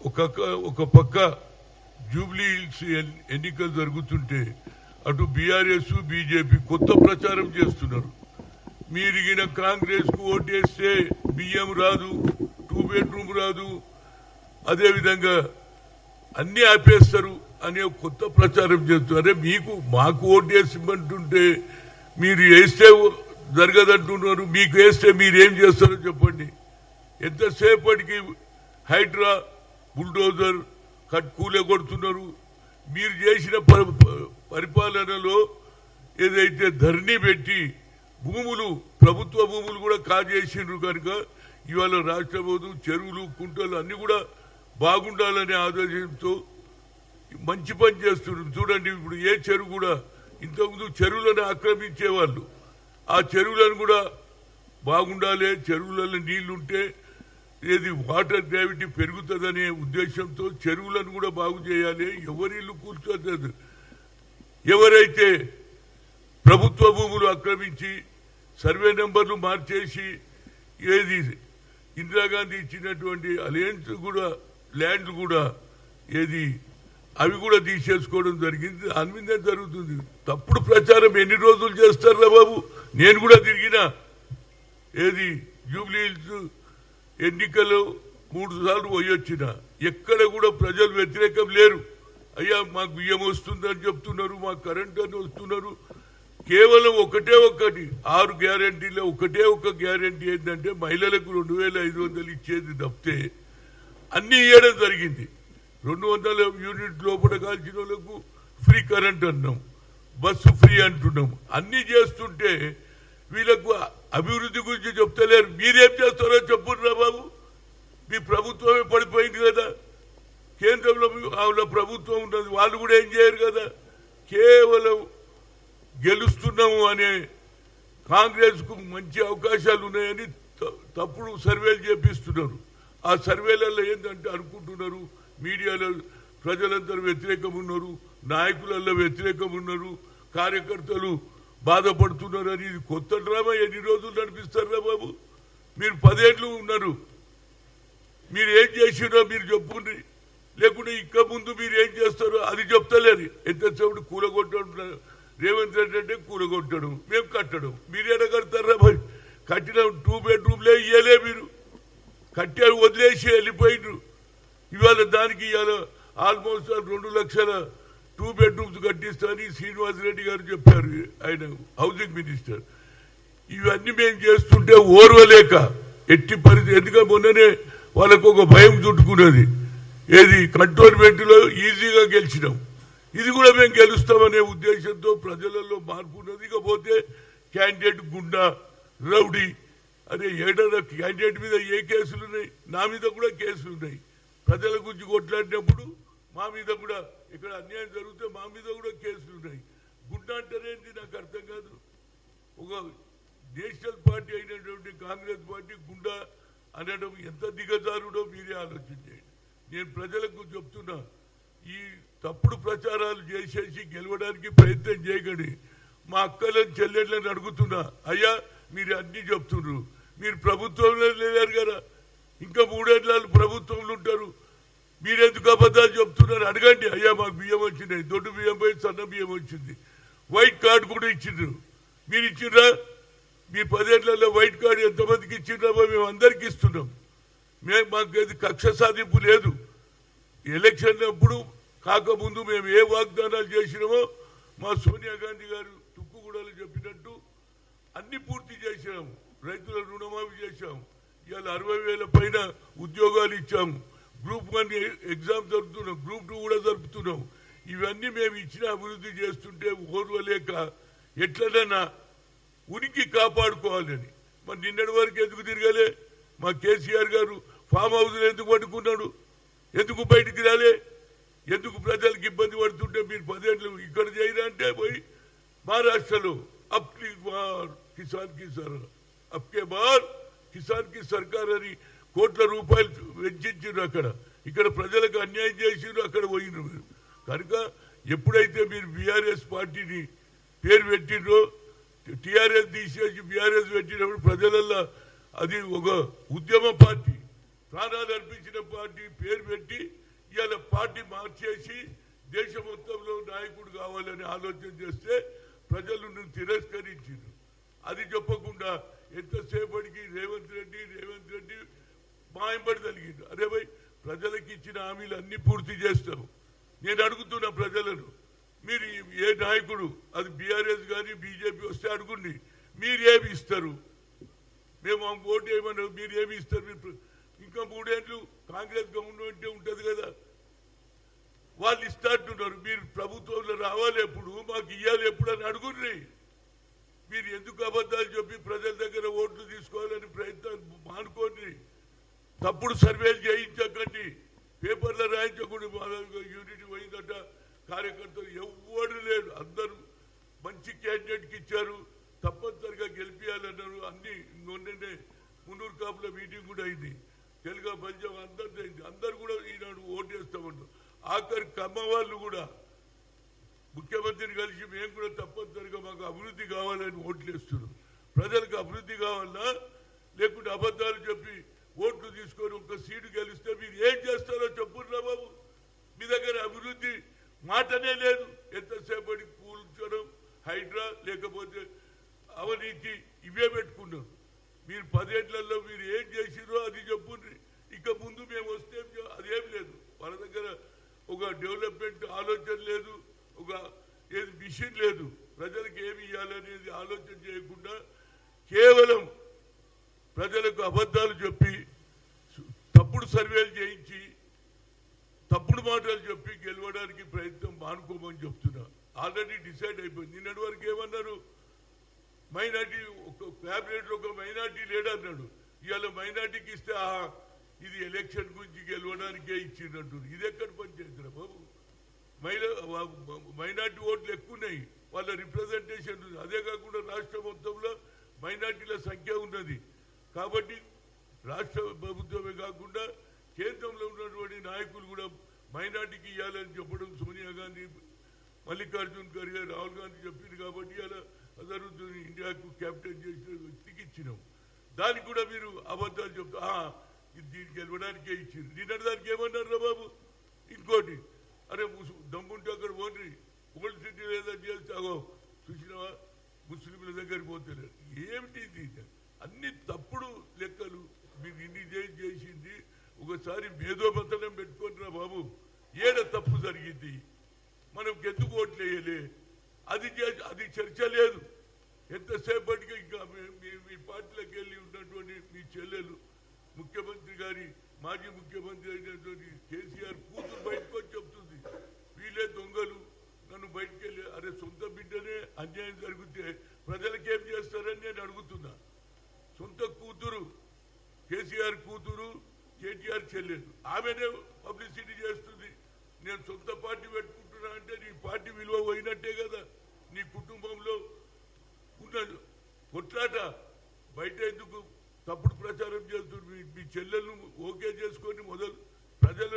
ఒక పక్క Jubilee hills ఎన్నికలు జరుగుతుంటే అటు బీఆర్ఎస్ బీజేపీ కొత్త ప్రచారం చేస్తున్నారు. మీరిగిన కాంగ్రెస్ కు ఓటేస్తే బియ్యం రాదు, 2 బెడ్రూమ్ రాదు, అదేవిధంగా అన్ని ఆపేస్తారు అనే కొత్త ప్రచారం చేస్తారు. అరే మాకు ఓటేసిమంటుంటే మీరు వేస్తే జరగదంటున్నారు, మీకు వేస్తే మీరేం చేస్తారో చెప్పండి. ఎంతసేపటికి హైడ్రా బుల్డోజర్ కూలగొడుతున్నారు. మీరు చేసిన పరిపాలనలో ఏదైతే ధరణి పెట్టి ప్రభుత్వ భూములు కూడా కాజేసిండ్రు కనుక ఇవాళ రాష్ట్ర ప్రభుత్వం చెరువులు కుంటలు అన్ని కూడా బాగుండాలనే ఆలోచనతో మంచి పని చేస్తున్నారు. చూడండి, ఇప్పుడు ఏ చెరువు కూడా ఇంతకుముందు చెరువులను ఆక్రమించేవాళ్ళు, ఆ చెరువులను కూడా బాగుండాలి, చెరువులలో నీళ్లుంటే ఏది వాటర్ గ్రావిటీ పెరుగుతుందనే ఉద్దేశంతో చెరువులను కూడా బాగు చేయాలి. ఎవరిల్లు కూర్చోలేదు. ఎవరైతే ప్రభుత్వ భూములు ఆక్రమించి సర్వే నెంబర్లు మార్చేసి ఏది ఇందిరాగాంధీ ఇచ్చినటువంటి అలయన్స్ కూడా ల్యాండ్ కూడా ఏది అవి కూడా తీసేసుకోవడం జరిగింది. దాని మీదే జరుగుతుంది. తప్పుడు ప్రచారం ఎన్ని రోజులు చేస్తారా బాబు? నేను కూడా తిరిగిన ఏది జూబ్లీ హిల్స్ ఎన్నికలు 3 సార్లు పోయొచ్చిన, ఎక్కడ కూడా ప్రజలు వ్యతిరేకం లేరు. అయ్యా మాకు బియ్యం వస్తుందని చెప్తున్నారు, మాకు కరెంట్ అని వస్తున్నారు. కేవలం ఒకటి 6 గ్యారంటీలో ఒక గ్యారంటీ ఏంటంటే మహిళలకు 2500 ఇచ్చేది తప్పితే అన్ని ఇవ్వడం జరిగింది. 200 యూనిట్ లోపల కాల్చిన వాళ్ళకు ఫ్రీ కరెంట్ అన్నాం, బస్సు ఫ్రీ అంటున్నాం. అన్ని చేస్తుంటే వీళ్ళకు అభివృద్ధి గురించి చెప్తలేరు. మీరేం చేస్తారో చెప్పుర్రా బాబు. మీ ప్రభుత్వమే పడిపోయింది కదా, కేంద్రంలో వాళ్ళ ప్రభుత్వం ఉన్నది, వాళ్ళు కూడా ఏం చేయరు కదా. కేవలం గెలుస్తున్నాము అనే కాంగ్రెస్ కు మంచి అవకాశాలు ఉన్నాయని తప్పుడు సర్వేలు చేపిస్తున్నారు. ఆ సర్వేలలో ఏంటంటే అనుకుంటున్నారు మీడియాలో ప్రజలందరూ వ్యతిరేకం ఉన్నారు, నాయకులలో వ్యతిరేకం ఉన్నారు, కార్యకర్తలు బాధపడుతున్నారు అని. ఇది కొత్త డ్రామా. ఎన్ని రోజులు నడిపిస్తారా బాబు? మీరు 10 ఏళ్ళు ఉన్నారు, మీరు ఏం చేసిరో మీరు చెప్పుండ్రి. లేకుంటే ఇంకా ముందు మీరు ఏం చేస్తారో అది చెప్తలేరు. ఎంతసేపు కూలగొట్టడం, రేవంత్ రెడ్డి అంటే కూలగొట్టడం, మేము కట్టడం. మీరేడ కడతారా భయ్? కట్టిన 2 బెడ్రూమ్లే ఇయ్యలే, మీరు కట్టారు వదిలేసి వెళ్ళిపోయినరు. ఇవాళ దానికి ఇవాళ ఆల్మోస్ట్ 2 లక్షల 2 బెడ్రూమ్స్ కట్టిస్తారని శ్రీనివాసరెడ్డి గారు చెప్పారు, ఆయన హౌసింగ్ మినిస్టర్. ఇవన్నీ మేము చేస్తుంటే ఓర్వలేక ఎట్టి పరిస్థితి, ఎందుకంటే మొన్ననే వాళ్ళకు ఒక భయం చుట్టుకున్నది, ఏది కంటోన్మెంట్ లో ఈజీగా గెలిచినాం, ఇది కూడా మేము గెలుస్తామనే ఉద్దేశంతో ప్రజలలో మార్పు ఉన్నది. ఇకపోతే క్యాండిడేట్ గుండా రౌడీ అరే ఏడన్నా క్యాండిడేట్ మీద ఏ కేసులు ఉన్నాయి? నా మీద కూడా కేసులు ఉన్నాయి. ప్రజల గురించి కొట్లాడినప్పుడు మా మీద కూడా, ఇక్కడ అన్యాయం జరిగితే మా మీద కూడా కేసులు ఉన్నాయి. గుండా అంటారేంటి నాకు అర్థం కాదు. ఒక నేషనల్ పార్టీ అయినటువంటి కాంగ్రెస్ పార్టీ గుండా అనడం ఎంత దిగజారుడో మీరే ఆలోచించండి. నేను ప్రజలకు చెప్తున్నా, ఈ తప్పుడు ప్రచారాలు చేసేసి గెలవడానికి ప్రయత్నం చేయకండి. మా అక్కలను చెల్లెళ్ళని అడుగుతున్నా, అయ్యా మీరు అన్ని చెప్తున్నారు, మీరు ప్రభుత్వంలో లేరు కదా, ఇంకా 3 ఏళ్ళు ప్రభుత్వంలో ఉంటారు, మీరెందుకు అబద్ధాలు చెప్తున్నారు అడగండి. అయ్యా మాకు బియ్యం వచ్చినాయి, దొడ్డు బియ్యం పోయి సన్న బియ్యం వచ్చింది, వైట్ కార్డు కూడా ఇచ్చిండ్రు, మీరు ఇచ్చిండ్రా? మీ 10 ఏళ్లలో వైట్ కార్డు ఎంతమందికి ఇచ్చిండ్రా? మేము అందరికి ఇస్తున్నాం. మాకు కక్ష సాధింపు లేదు. ఎలక్షన్ అప్పుడు కాకముందు మేము ఏ వాగ్దానాలు చేసినామో మా సోనియా గాంధీ గారు తుక్కుగూడలో చెప్పినట్టు అన్ని పూర్తి చేసినాము. రైతుల రుణమాఫీ చేశాము, ఇవాళ 60,000 పైన ఉద్యోగాలు ఇచ్చాము, గ్రూప్ 1 ఎగ్జామ్ జరుపుతున్నాం, గ్రూప్ 2 కూడా జరుపుతున్నాం. ఇవన్నీ మేము ఇచ్చిన అభివృద్ధి చేస్తుంటే ఓర్వలేక ఎట్లనన్నా ఉనికి కాపాడుకోవాలని. మరి నిన్నటి వరకు ఎందుకు తిరగలే? మా కేసీఆర్ గారు ఫామ్ హౌస్ ఎందుకు పట్టుకున్నాడు? ఎందుకు బయటికి రాలే? ఎందుకు ప్రజలకు ఇబ్బంది పడుతుంటే మీరు 10 ఏళ్ళు ఇక్కడ చేయరా అంటే పోయి మహారాష్ట్రలో అప్కి బార్ కిసాన్ కి సర్ అప్కే బార్ కిసాన్ కి సర్కార్ అని కోట్ల రూపాయలు వెచ్చించారు. ఇక్కడ ప్రజలకు అన్యాయం చేసిండ్రు, అక్కడ పోయినారు. కనుక ఎప్పుడైతే మీరు బీఆర్ఎస్ పార్టీని పేరు పెట్టిండ్రో, టీఆర్ఎస్ తీసేసి బీఆర్ఎస్ పెట్టినప్పుడు ప్రజలల్లో అది ఒక ఉద్యమ పార్టీ, ప్రాణాలు అర్పించిన పార్టీ పేరు పెట్టి ఇవాళ పార్టీ మార్చేసి దేశ మొత్తంలో నాయకుడు కావాలని ఆలోచన చేస్తే ప్రజలు నువ్వు తిరస్కరించారు. అది చెప్పకుండా ఎంతసేపటికి రేవంత్ రెడ్డి మాయంబడి కలిగింది. అరే భయ్, ప్రజలకు ఇచ్చిన హామీలు అన్ని పూర్తి చేస్తాం. నేను అడుగుతున్న ప్రజలను, మీరు ఏ నాయకుడు అది బీఆర్ఎస్ కానీ బీజేపీ వస్తే అడుగుండి, మీరు ఏమి ఇస్తారు? మేము ఓటు ఏమన్నా మీరు ఏమి ఇస్తారు? ఇంకా 3 ఏళ్ళు కాంగ్రెస్ గవర్నమెంటే ఉంటుంది కదా, వాళ్ళు ఇస్తాంటున్నారు. మీరు ప్రభుత్వంలో రావాలి ఎప్పుడు, మాకు ఇవ్వాలి ఎప్పుడు అని అడుగుండ్రి. మీరు ఎందుకు అబద్ధాలు చెప్పి ప్రజల దగ్గర ఓట్లు తీసుకోవాలని ప్రయత్నం మానుకోండి. తప్పుడు సర్వేలు చేయించకండి, పేపర్లో రాయించకుండా. యూనిటీ పోయిందట కార్యకర్తలు ఎవరు లేరు, అందరూ మంచి క్యాండిడేట్కి ఇచ్చారు, తప్పనిసరిగా గెలిపించాలన్నారు. అన్ని మొన్ననే మున్నూరు కాపుల మీటింగ్ కూడా అయింది, తెలుగు పంచం అందరిది అయింది. అందరు కూడా ఈనాడు ఓటు వేస్తామన్నారు. ఆఖరి కమ్మ వాళ్ళు కూడా ముఖ్యమంత్రిని కలిసి మేము కూడా తప్పనిసరిగా మాకు అభివృద్ధి కావాలని ఓట్లు వేస్తున్నాం. ప్రజలకు అభివృద్ధి కావాలన్నా లేకుంటే అబద్ధాలు చెప్పి ఓట్లు తీసుకొని ఒక సీటు గెలిస్తే మీరు ఏం చేస్తారో చెప్పుర్రా బాబు. మీ దగ్గర అభివృద్ధి మాటనే లేదు. ఎంతసేపటి కూల్చడం, హైడ్రా లేకపోతే అవినీతి ఇవే పెట్టుకున్నారు. మీరు 10 ఏళ్లలో మీరు ఏం చేసిరో అది చెప్పుండ్రి. ఇక ముందు మేము వస్తే అదేం లేదు. వాళ్ళ దగ్గర ఒక డెవలప్మెంట్ ఆలోచన లేదు, ఒక ఏది మిషన్ లేదు. ప్రజలకు ఏమి ఇవ్వాలనేది ఆలోచన చేయకుండా కేవలం ప్రజలకు అబద్ధాలు చెప్పి తప్పుడు సర్వేలు చేయించి తప్పుడు మాటలు చెప్పి గెలవడానికి ప్రయత్నం మానుకోమని చెప్తున్నా. ఆల్రెడీ డిసైడ్ అయిపోయింది. నిన్నటి వరకు ఏమన్నారు, మైనార్టీ ఒక క్యాబినెట్ లో ఒక మైనార్టీ లేడన్నాడు. ఇవాళ మైనార్టీకి ఇస్తే ఇది ఎలక్షన్ గురించి గెలవడానికే ఇచ్చిందంటు. ఇది ఎక్కడ పనిచేస్తున్నా బాబు? మైనార్టీ ఓట్లు ఎక్కువ ఉన్నాయి, వాళ్ళ రిప్రజెంటేషన్ ఉంది. అదే కాకుండా రాష్ట్ర మొత్తంలో మైనార్టీల సంఖ్య ఉన్నది. కాబట్టి రాష్ట్ర ప్రభుత్వమే కాకుండా కేంద్రంలో ఉన్నటువంటి నాయకులు కూడా మైనార్టీకి ఇవ్వాలని చెప్పడం సోనియా గాంధీ, మల్లికార్జున్ ఖర్గే, రాహుల్ గాంధీ చెప్పింది. కాబట్టి ఇలా అజరుద్దీన్ ఇండియాకు క్యాప్టెన్ చేసిన వ్యక్తికి ఇచ్చినాం. దానికి కూడా మీరు అబద్ధాలు చెప్తా ఇది దీనికి గెలవడానికే ఇచ్చింది. నిన్నటి దానికి ఏమన్నారు బాబు? ఇంకోటి, అరే దమ్ముంటే అక్కడ పోండి, ఓల్డ్ సిటీ లేదా చేస్తాగో చూసినావా, ముస్లింల దగ్గరికి పోతలేరు. ఏమిటి ఇది? అన్ని తప్పుడు లెక్కలు. మీరు ఇన్ని చేసింది ఒకసారి మేధోపతనం పెట్టుకుంటున్నా బాబు. ఏడ తప్పు జరిగింది, మనం ఎందుకు ఓట్లు వేయలే, అది చర్చ లేదు. ఎంతసేపటికి ఇంకా మీ పార్టీలోకి వెళ్ళి ఉన్నటువంటి మీ చెల్లెలు, ముఖ్యమంత్రి గారి మాజీ ముఖ్యమంత్రి అయినటువంటి కేసీఆర్ కూతురు బయటకు వచ్చి చెప్తుంది, వీళ్ళే దొంగలు, నన్ను బయటకు వెళ్ళి. అరే సొంత బిడ్డనే అన్యాయం జరిగితే ప్రజలకేం చేస్తారని నేను అడుగుతున్నా. సొంత కూతురు, కేసీఆర్ కూతురు, కేటీఆర్ చెల్లెలు, ఆమెనే పబ్లిసిటీ చేస్తుంది. నేను సొంత పార్టీ పెట్టుకుంటున్నా అంటే నీ పార్టీ విలువ పోయినట్టే కదా. నీ కుటుంబంలో ఉన్న కొట్లాట బయట ఎందుకు తప్పుడు ప్రచారం చేస్తుంది? మీ చెల్లెలను ఓకే చేసుకొని మొదలు ప్రజలు